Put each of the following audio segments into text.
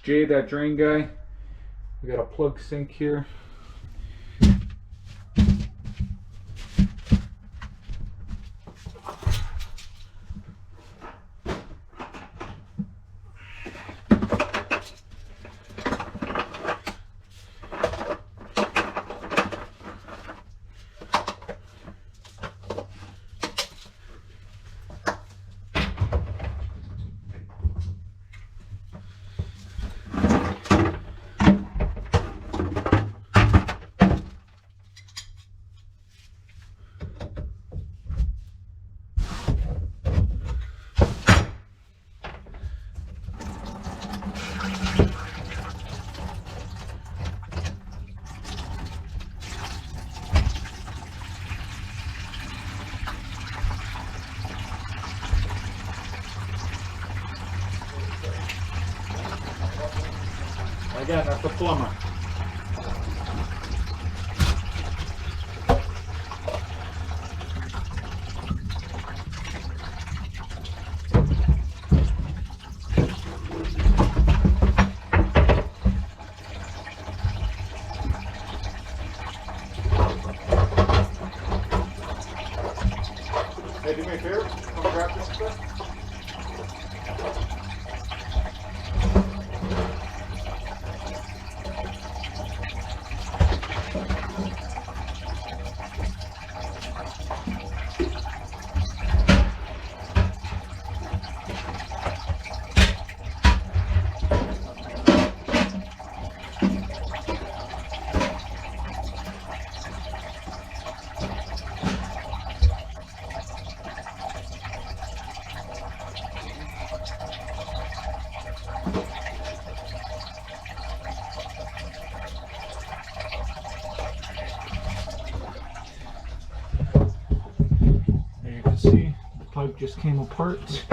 Jay, that drain guy. We got a plug sink here. Again, that's the plumber. Hey, do me a favor. Come grab this stuff. There you can see the pipe just came apart.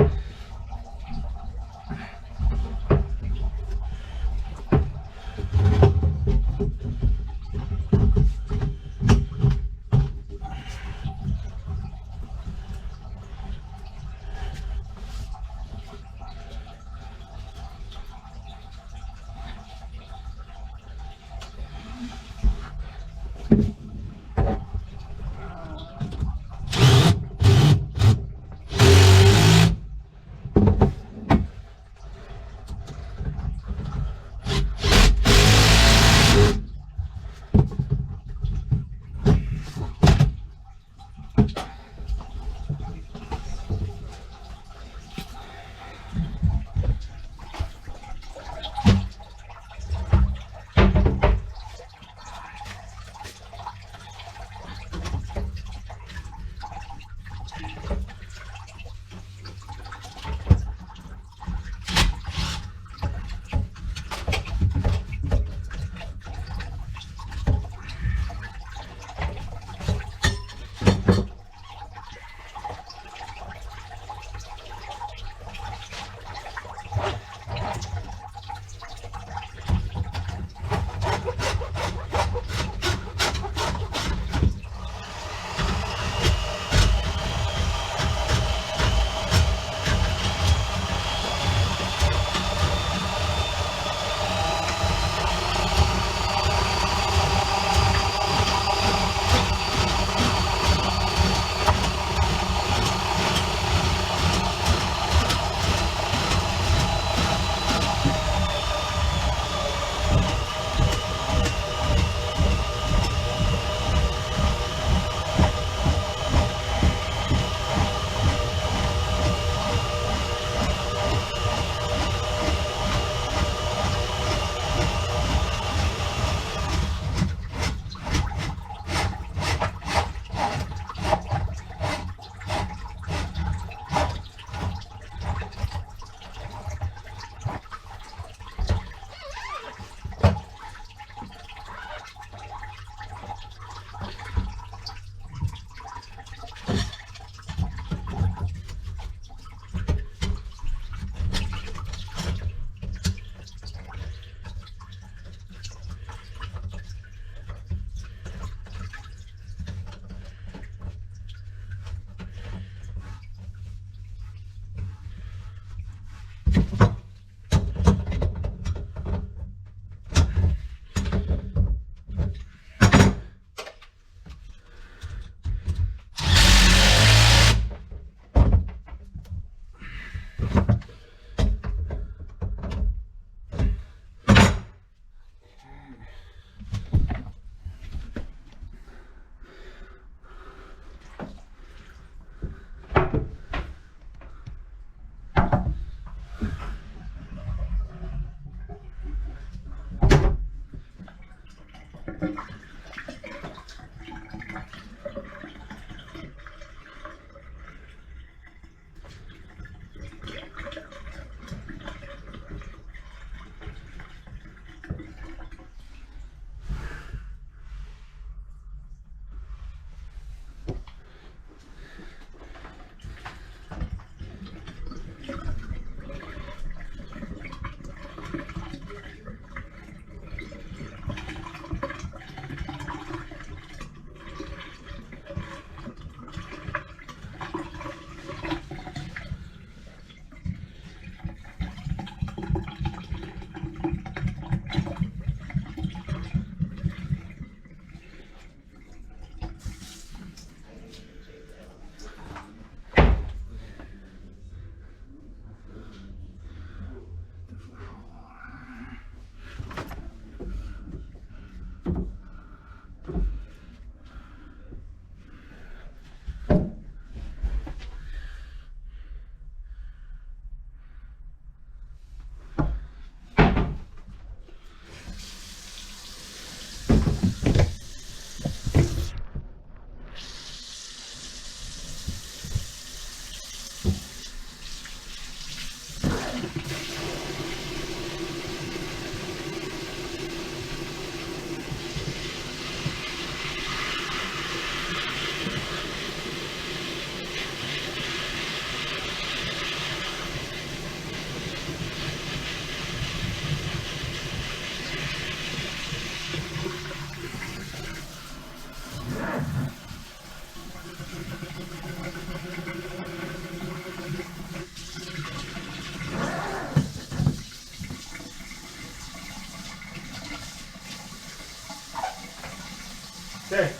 Okay.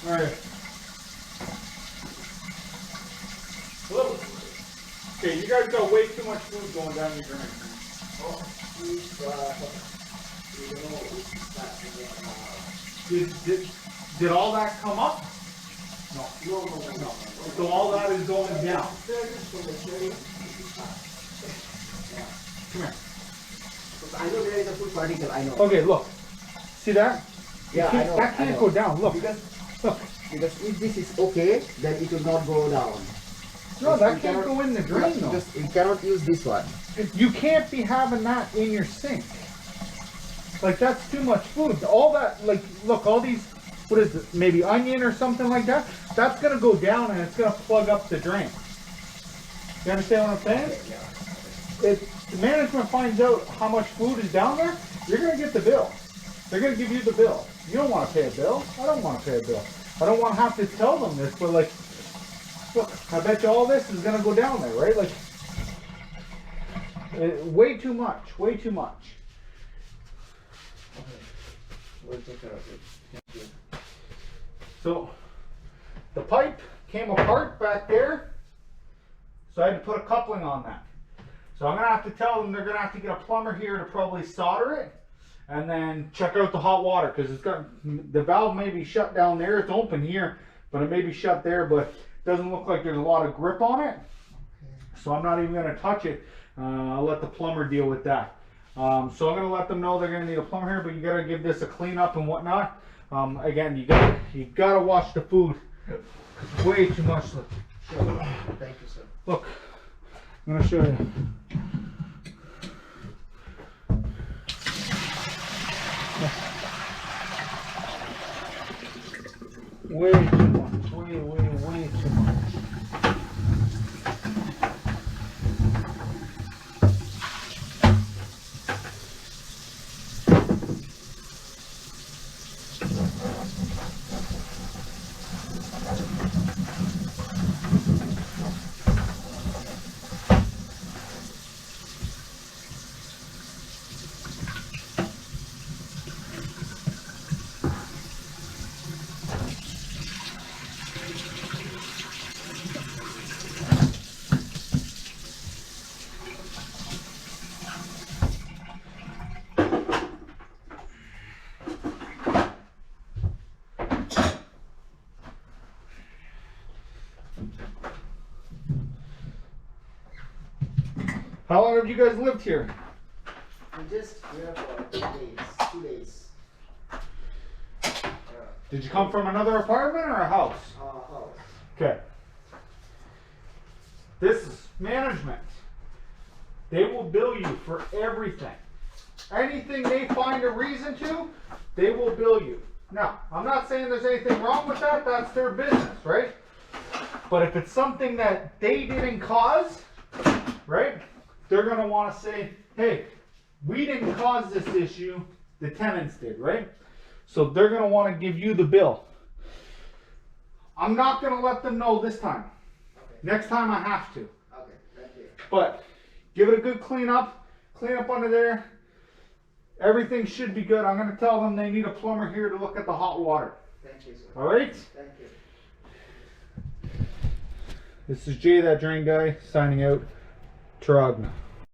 All right. Hello. Okay, you guys got way too much food going down your drain. Did all that come up? No. So all that is going down. Come here. I know there is a food particle, I know. Okay, look. See that? Yeah, I know. That can't go down. Look. Look. Because if this is okay, then it will not go down. No, that can't go in the drain though. Because you cannot use this one. You can't be having that in your sink. Like, that's too much food. All that, like, look, all these, what is it, maybe onion or something like that, that's going to go down and it's going to plug up the drain. You understand what I'm saying? Yeah. If the management finds out how much food is down there, you're going to get the bill. They're going to give you the bill. You don't want to pay a bill. I don't want to pay a bill. I don't want to have to tell them this, but like, look, I bet you all this is going to go down there, right? Like, way too much, way too much. We'll take care of it. Thank you. So, the pipe came apart back there, so I had to put a coupling on that. So I'm going to have to tell them they're going to have to get a plumber here to probably solder it, and then check out the hot water, because it's got, the valve may be shut down there, it's open here, but it may be shut there, but it doesn't look like there's a lot of grip on it. So I'm not even going to touch it. I'll let the plumber deal with that. So I'm going to let them know they're going to need a plumber here, but you got to give this a clean up and whatnot. Again, you got to wash the food. Way too much. Sure. Thank you, sir. Look, I'm going to show you. Way too much. Way too much. How long have you guys lived here? We just here for 2 days. Did you come from another apartment or a house? House. Okay. This is management. They will bill you for everything. Anything they find a reason to, they will bill you. Now, I'm not saying there's anything wrong with that. That's their business, right? But if it's something that they didn't cause, right, they're going to want to say, hey, we didn't cause this issue, the tenants did, right? So they're going to want to give you the bill. I'm not going to let them know this time. Okay. Next time I have to. Okay, thank you. But give it a good clean up under there. Everything should be good. I'm going to tell them they need a plumber here to look at the hot water. Thank you, sir. All right? Thank you. This is Jay, that drain guy, signing out. Taragna.